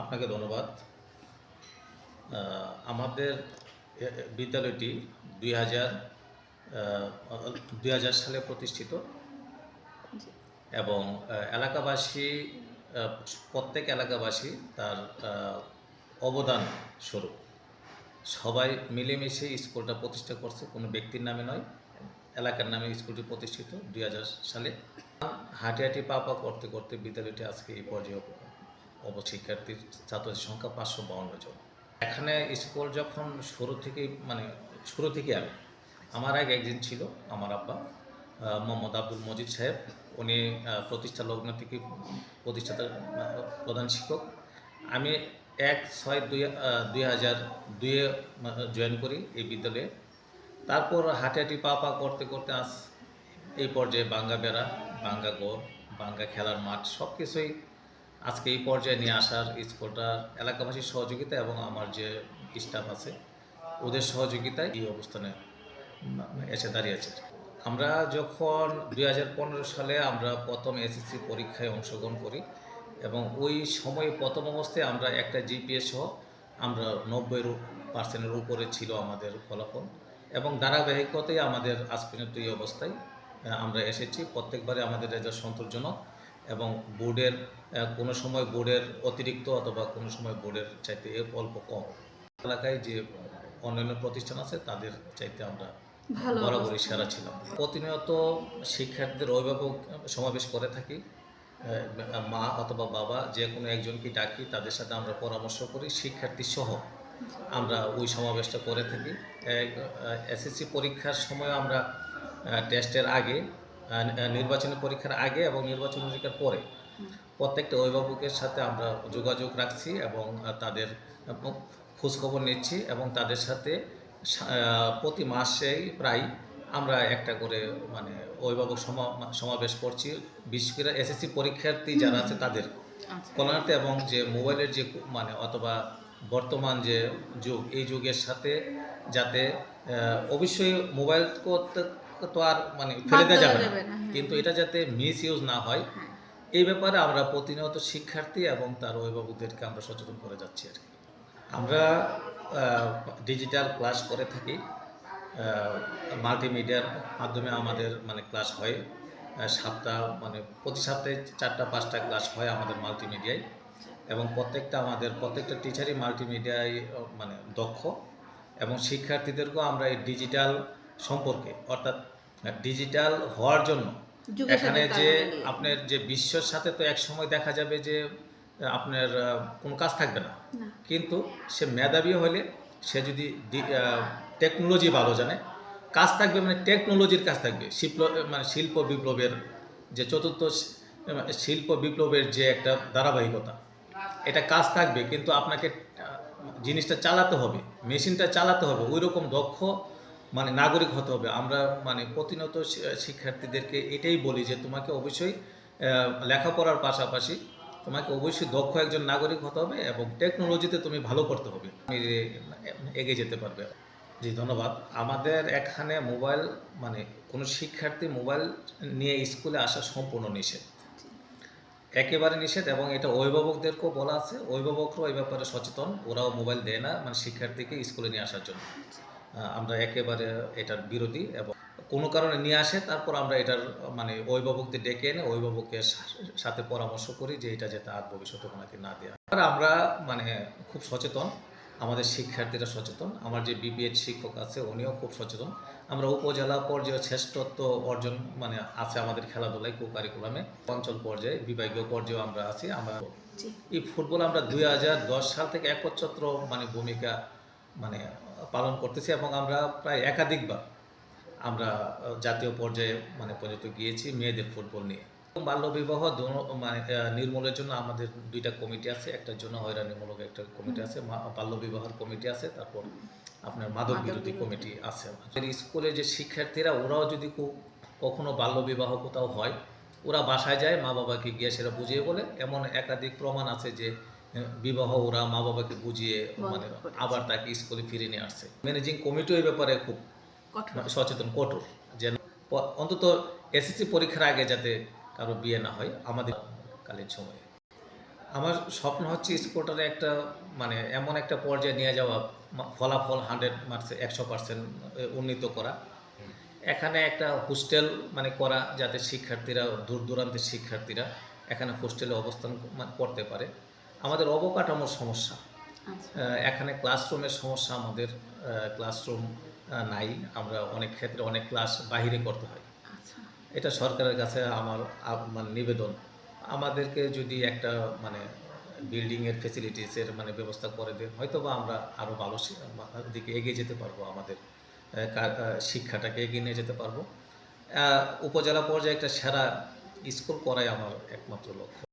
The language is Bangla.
আপনাকে ধন্যবাদ। আমাদের বিদ্যালয়টি ২০০০ সালে প্রতিষ্ঠিত এবং এলাকাবাসী প্রত্যেক এলাকাবাসী তার অবদান স্বরূপ সবাই মিলেমিশে স্কুলটা প্রতিষ্ঠা করছে, কোনো ব্যক্তির নামে নয়, এলাকার নামে স্কুলটি প্রতিষ্ঠিত ২০০০ সালে। হাঁটি হাঁটি পা পা করতে করতে বিদ্যালয়টি আজকে এই পর্যায়ে শিক্ষার্থীর ছাত্রদের সংখ্যা ৫৫২ জন। এখানে স্কুল যখন শুরু থেকে আমার আগে একজন ছিল আমার আব্বা মোহাম্মদ আব্দুল মজিদ সাহেব। উনি প্রতিষ্ঠা লগ্ন থেকে প্রতিষ্ঠাতা প্রধান শিক্ষক। আমি ১/৬/২০০২ জয়েন করি এই বিদ্যালয়ে। তারপর হাঁটি হাঁটি পা পা করতে করতে আজ এই পর্যায়ে বাঙ্গা বেড়া, বাঙ্গা গোর, বাঙ্গা খেলার মাঠ সব কিছুই আজকে এই পর্যায়ে নিয়ে আসার স্কুলটার এলাকাবাসীর সহযোগিতা এবং আমার যে স্টাফ আছে ওদের সহযোগিতায় এই অবস্থানে এসে দাঁড়িয়েছে। আমরা যখন ২০১৫ সালে আমরা প্রথম এসএসসি পরীক্ষায় অংশগ্রহণ করি এবং ওই সময়ে প্রথম অবস্থায় আমরা একটা জিপিএ সহ আমরা ৯০% উপরে ছিল আমাদের ফলাফল এবং ধারাবাহিকতায় আমাদের আজ পর্যন্ত এই অবস্থায় আমরা এসেছি। প্রত্যেকবারে আমাদের রেজাল্ট সন্তোষজনক এবং বোর্ডের কোনো সময় বোর্ডের অতিরিক্ত অথবা কোনো সময় বোর্ডের চাইতে অল্প কম। এলাকায় যে অন্যান্য প্রতিষ্ঠান আছে তাদের চাইতে আমরা বরাবরই সেরা ছিলাম। প্রতিনিয়ত শিক্ষার্থীদের অভিভাবক সমাবেশ করে থাকি, মা অথবা বাবা যে কোনো একজনকে ডাকি, তাদের সাথে আমরা পরামর্শ করি, শিক্ষার্থী সহ আমরা ওই সমাবেশটা করে থাকি। এসএসসি পরীক্ষার সময় আমরা টেস্টের আগে, নির্বাচনী পরীক্ষার আগে এবং নির্বাচনী পরীক্ষার পরে প্রত্যেকটা অভিভাবকের সাথে আমরা যোগাযোগ রাখছি এবং তাদের খোঁজখবর নিচ্ছি এবং তাদের সাথে প্রতি মাসেই প্রায় আমরা একটা করে অভিভাবক সমাবেশ করছি। বিশেষ করে এসএসসি পরীক্ষার্থী যারা আছে তাদের কল্যাণার্থে এবং যে মোবাইলের যে অথবা বর্তমান যে যুগ, এই যুগের সাথে যাতে অবশ্যই মোবাইল করতে তো আর ফেলে দেওয়া যাবে না, কিন্তু এটা যাতে মিস ইউজ না হয় এই ব্যাপারে আমরা প্রতিনিয়ত শিক্ষার্থী এবং তার অভিভাবকদেরকে আমরা সচেতন করে যাচ্ছি আর কি। আমরা ডিজিটাল ক্লাস করে থাকি, মাল্টিমিডিয়ার মাধ্যমে আমাদের ক্লাস হয়। প্রতি সপ্তাহে ৪টা-৫টা ক্লাস হয় আমাদের মাল্টিমিডিয়ায় এবং প্রত্যেকটা টিচারই মাল্টিমিডিয়ায় দক্ষ এবং শিক্ষার্থীদেরকেও আমরা এই ডিজিটাল সম্পর্কে, অর্থাৎ ডিজিটাল হওয়ার জন্য এখানে যে আপনার যে বিশ্বের সাথে তো এক সময় দেখা যাবে যে আপনার কোনো কাজ থাকবে না, কিন্তু সে মেধাবী হলে সে যদি টেকনোলজি ভালো জানে, কাজ থাকবে, টেকনোলজির কাজ থাকবে। শিল্প বিপ্লবের যে চতুর্থ শিল্প বিপ্লবের যে একটা ধারাবাহিকতা, এটা কাজ থাকবে, কিন্তু আপনাকে জিনিসটা চালাতে হবে, মেশিনটা চালাতে হবে, ওই রকম দক্ষ নাগরিক হতে হবে। আমরা প্রতিনিয়ত শিক্ষার্থীদেরকে এটাই বলি যে তোমাকে অবশ্যই লেখাপড়ার পাশাপাশি তোমাকে অবশ্যই দক্ষ একজন নাগরিক হতে হবে এবং টেকনোলজিতে তুমি ভালো করতে হবে, এগিয়ে যেতে পারবে। জি, ধন্যবাদ। আমাদের এখানে মোবাইল কোনো শিক্ষার্থী মোবাইল নিয়ে স্কুলে আসা সম্পূর্ণ নিষেধ, একেবারে নিষেধ এবং এটা অভিভাবকদেরকেও বলা আছে। অভিভাবকরাও এই ব্যাপারে সচেতন, ওরাও মোবাইল দেয় না শিক্ষার্থীকে স্কুলে নিয়ে আসার জন্য। আমরা একেবারে এটার বিরোধী এবং কোনো কারণে নিয়ে আসে তারপর আমরা এটার অভিভাবকদের ডেকে এনে অভিভাবকের সাথে পরামর্শ করি যে এটা যাতে আর ভবিষ্যতে ওনাকে না দেওয়া। আমরা খুব সচেতন, আমাদের শিক্ষার্থীরা সচেতন, আমার যে বিপিএড শিক্ষক আছে উনিও খুব সচেতন। আমরা উপজেলা পর্যায়ে শ্রেষ্ঠত্ব অর্জন আছে আমাদের খেলাধুলায়, কো কারিকুলামে, অঞ্চল পর্যায়ে, বিভাগীয় পর্যায়ে আমরা আছি। আমরা এই ফুটবল আমরা ২০১০ সাল থেকে একচ্ছত্র ভূমিকা পালন করতেছি এবং আমরা প্রায় একাধিকবার আমরা জাতীয় পর্যায়ে পর্যন্ত গিয়েছি মেয়েদের ফুটবল নিয়ে। বাল্যবিবাহ নির্মূলের জন্য আমাদের 2টা কমিটি আছে, একটার জন্য হয়রানিমূলক একটা কমিটি আছে, বাল্যবিবাহের কমিটি আছে, তারপর আপনার মাদক বিরোধী কমিটি আছে। স্কুলে যে শিক্ষার্থীরা ওরাও যদি কখনো বাল্যবিবাহ কোথাও হয়, ওরা বাসায় যায়, মা বাবাকে গিয়ে সেটা বুঝিয়ে বলে। এমন একাধিক প্রমাণ আছে যে বিবাহ ওরা মা বাবাকে বুঝিয়ে আবার তাকে স্কুলে ফিরে নিয়ে আসছে। ম্যানেজিং কমিটিও এই ব্যাপারে খুব সচেতন, কঠোর, যেন অন্তত এসএসসি পরীক্ষার আগে যাতে কারো বিয়ে না হয় আমাদের কালীন সময়ে। আমার স্বপ্ন হচ্ছে স্কুলটারে একটা মানে এমন একটা পর্যায়ে নিয়ে যাওয়া, ফলাফল 100 100% উন্নীত করা। এখানে একটা হোস্টেল মানে করা, যাতে শিক্ষার্থীরা দূর দূরান্তের শিক্ষার্থীরা এখানে হোস্টেলে অবস্থান করতে পারে। আমাদের অবকাঠামোর সমস্যা, আচ্ছা। এখানে ক্লাসরুমের সমস্যা, আমাদের ক্লাসরুম নাই। আমরা অনেক ক্ষেত্রে অনেক ক্লাস বাহিরে করতে হয়। আচ্ছা। এটা সরকারের কাছে আমার মানে নিবেদন, আমাদেরকে যদি একটা মানে বিল্ডিংয়ের ফেসিলিটিসের মানে ব্যবস্থা করে দেয়, হয়তোবা আমরা আরও ভালো দিকে এগিয়ে যেতে পারবো, আমাদের শিক্ষাটাকে এগিয়ে নিয়ে যেতে পারবো। উপজেলা পর্যায়ে একটা সেরা স্কুল করাই আমার একমাত্র লক্ষ্য।